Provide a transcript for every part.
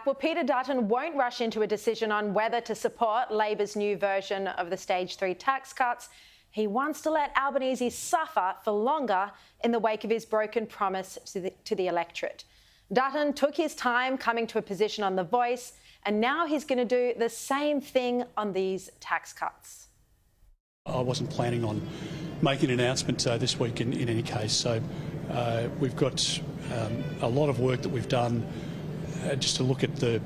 well, Peter Dutton won't rush into a decision on whether to support Labor's new version of the Stage 3 tax cuts. He wants to let Albanese suffer for longer in the wake of his broken promise to the electorate. Dutton took his time coming to a position on The Voice, and now he's going to do the same thing on these tax cuts. I wasn't planning on making an announcement this week in any case, so we've got a lot of work that we've done just to look at the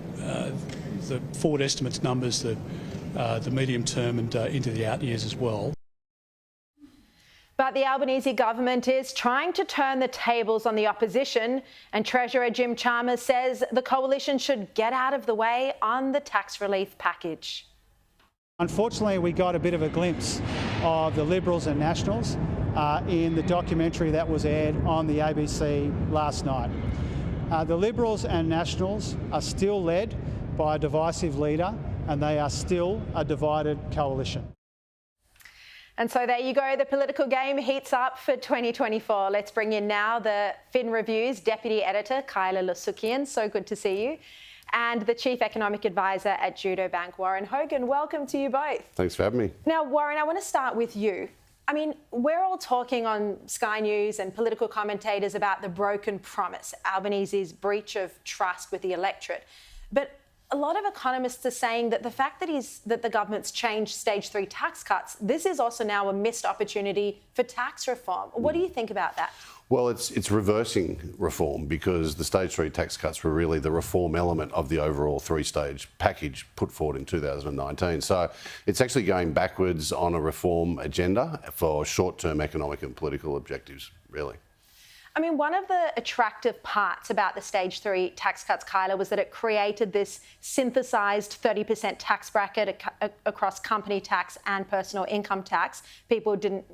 forward estimates numbers, the medium term and into the out years as well. But the Albanese government is trying to turn the tables on the opposition, and Treasurer Jim Chalmers says the coalition should get out of the way on the tax relief package. Unfortunately, we got a bit of a glimpse of the Liberals and Nationals in the documentary that was aired on the ABC last night. The Liberals and Nationals are still led by a divisive leader, and they are still a divided coalition. And so there you go, the political game heats up for 2024. Let's bring in now the Fin Review's Deputy Editor, Kyla Lusukian. So good to see you. And the Chief Economic Advisor at Judo Bank, Warren Hogan. Welcome to you both. Thanks for having me. Now, Warren, I want to start with you. I mean, we're all talking on Sky News and political commentators about the broken promise, Albanese's breach of trust with the electorate. But a lot of economists are saying that the fact that the government's changed Stage 3 tax cuts, this is also now a missed opportunity for tax reform. What do you think about that? Well, it's reversing reform, because the Stage 3 tax cuts were really the reform element of the overall three-stage package put forward in 2019. So it's actually going backwards on a reform agenda for short-term economic and political objectives, really. I mean, one of the attractive parts about the Stage 3 tax cuts, Kyla, was that it created this synthesised 30% tax bracket across company tax and personal income tax. People didn't,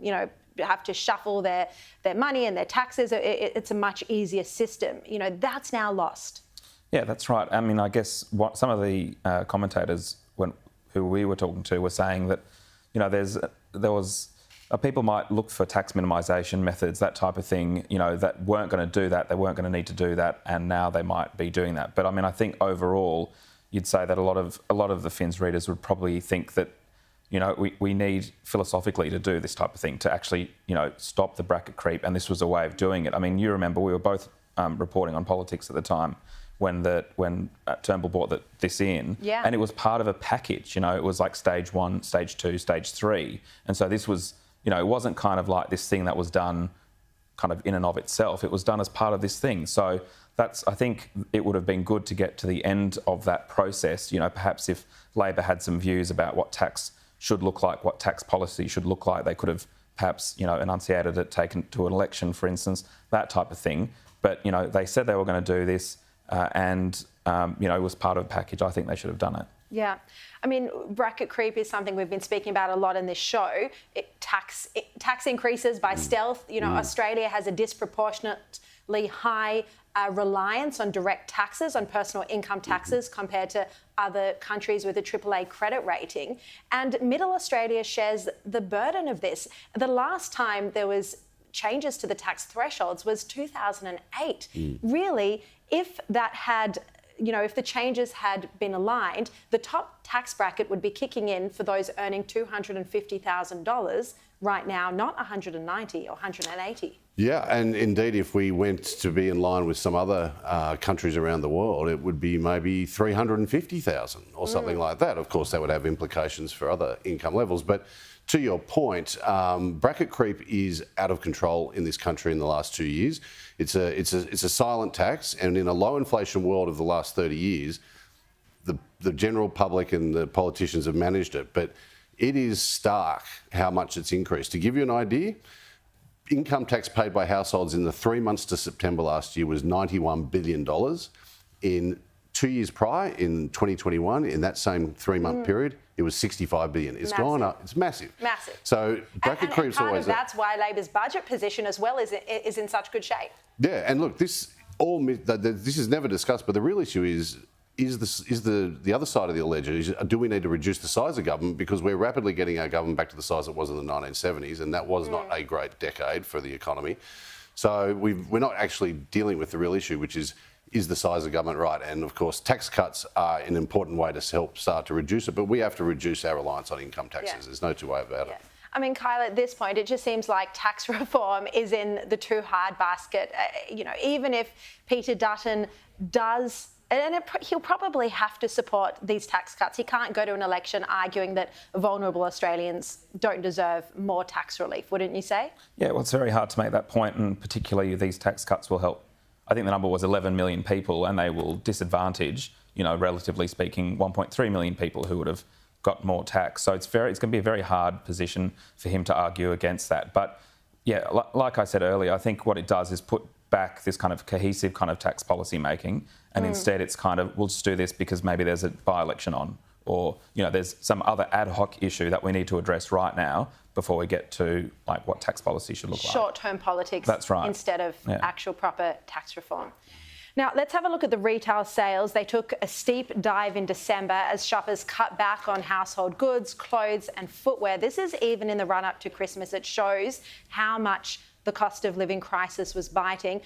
have to shuffle their money and their taxes. It's a much easier system. That's now lost. Yeah, that's right. I mean, I guess what some of the commentators who we were talking to were saying that, people might look for tax minimisation methods, that type of thing, that weren't going to do that, they weren't going to need to do that, and now they might be doing that. But I mean, I think overall, you'd say that a lot of the Fin's readers would probably think that, we need philosophically to do this type of thing to actually, stop the bracket creep, and this was a way of doing it. I mean, you remember we were both reporting on politics at the time when Turnbull brought this in, yeah. And it was part of a package. It was like Stage 1, Stage 2, Stage 3, and so this was. It wasn't kind of like this thing that was done kind of in and of itself. It was done as part of this thing. So I think it would have been good to get to the end of that process. Perhaps if Labor had some views about what tax should look like, what tax policy should look like, they could have perhaps, enunciated it, taken to an election, for instance, that type of thing. But, they said they were going to do this and it was part of a package. I think they should have done it. Yeah. I mean, bracket creep is something we've been speaking about a lot in this show. Tax increases by stealth. Australia has a disproportionately high reliance on direct taxes, on personal income taxes, compared to other countries with a AAA credit rating. And Middle Australia shares the burden of this. The last time there was changes to the tax thresholds was 2008. Really, if that had... if the changes had been aligned, the top tax bracket would be kicking in for those earning $250,000 right now, not $190,000 or $180,000. Yeah, and indeed, if we went to be in line with some other countries around the world, it would be maybe $350,000 or something like that. Of course, that would have implications for other income levels. But to your point, bracket creep is out of control in this country in the last 2 years. It's a silent tax, and in a low inflation world of the last 30 years, the general public and the politicians have managed it. But it is stark how much it's increased. To give you an idea, income tax paid by households in the 3 months to September last year was $91 billion. In 2 years prior, in 2021, in that same 3-month period, it was $65 billion. It's gone up. It's massive. Massive. So bracket creep's always there. That's why Labor's budget position as well is in such good shape. Yeah, and look, this is never discussed, but the real issue is the other side of the ledger. Do we need to reduce the size of government, because we're rapidly getting our government back to the size it was in the 1970s, and that was not a great decade for the economy. So we're not actually dealing with the real issue, which is is the size of government right? And of course, tax cuts are an important way to help start to reduce it, but we have to reduce our reliance on income taxes. Yeah. There's no two ways about it. I mean, Kyle, at this point, it just seems like tax reform is in the too hard basket. Even if Peter Dutton does, and he'll probably have to support these tax cuts. He can't go to an election arguing that vulnerable Australians don't deserve more tax relief, wouldn't you say? Yeah, well, it's very hard to make that point, and particularly these tax cuts will help. I think the number was 11 million people, and they will disadvantage, relatively speaking, 1.3 million people who would have got more tax. So it's going to be a very hard position for him to argue against that. But yeah, like I said earlier, I think what it does is put back this kind of cohesive kind of tax policy making, and instead it's kind of, we'll just do this because maybe there's a by-election on, or there's some other ad hoc issue that we need to address right now before we get to like what tax policy should look like. Short-term politics. That's right. Instead of actual proper tax reform. Now, let's have a look at the retail sales. They took a steep dive in December as shoppers cut back on household goods, clothes and footwear. This is even in the run-up to Christmas. It shows how much the cost of living crisis was biting.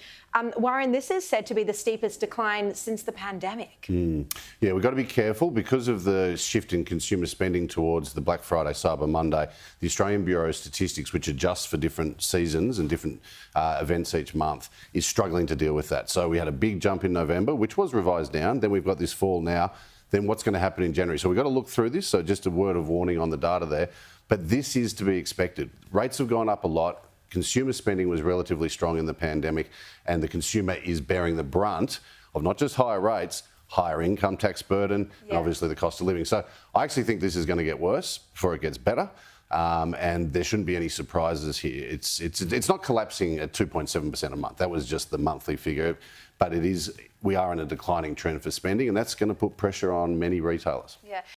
Warren, this is said to be the steepest decline since the pandemic. Yeah, we've got to be careful because of the shift in consumer spending towards the Black Friday, Cyber Monday. The Australian Bureau of Statistics, which adjusts for different seasons and different events each month, is struggling to deal with that. So we had a big jump in November, which was revised down. Then we've got this fall now. Then what's going to happen in January? So we've got to look through this. So just a word of warning on the data there. But this is to be expected. Rates have gone up a lot. Consumer spending was relatively strong in the pandemic, and the consumer is bearing the brunt of not just higher rates, higher income tax burden, and obviously the cost of living. So I actually think this is going to get worse before it gets better, and there shouldn't be any surprises here. It's not collapsing at 2.7% a month. That was just the monthly figure, but we are in a declining trend for spending, and that's going to put pressure on many retailers. Yeah.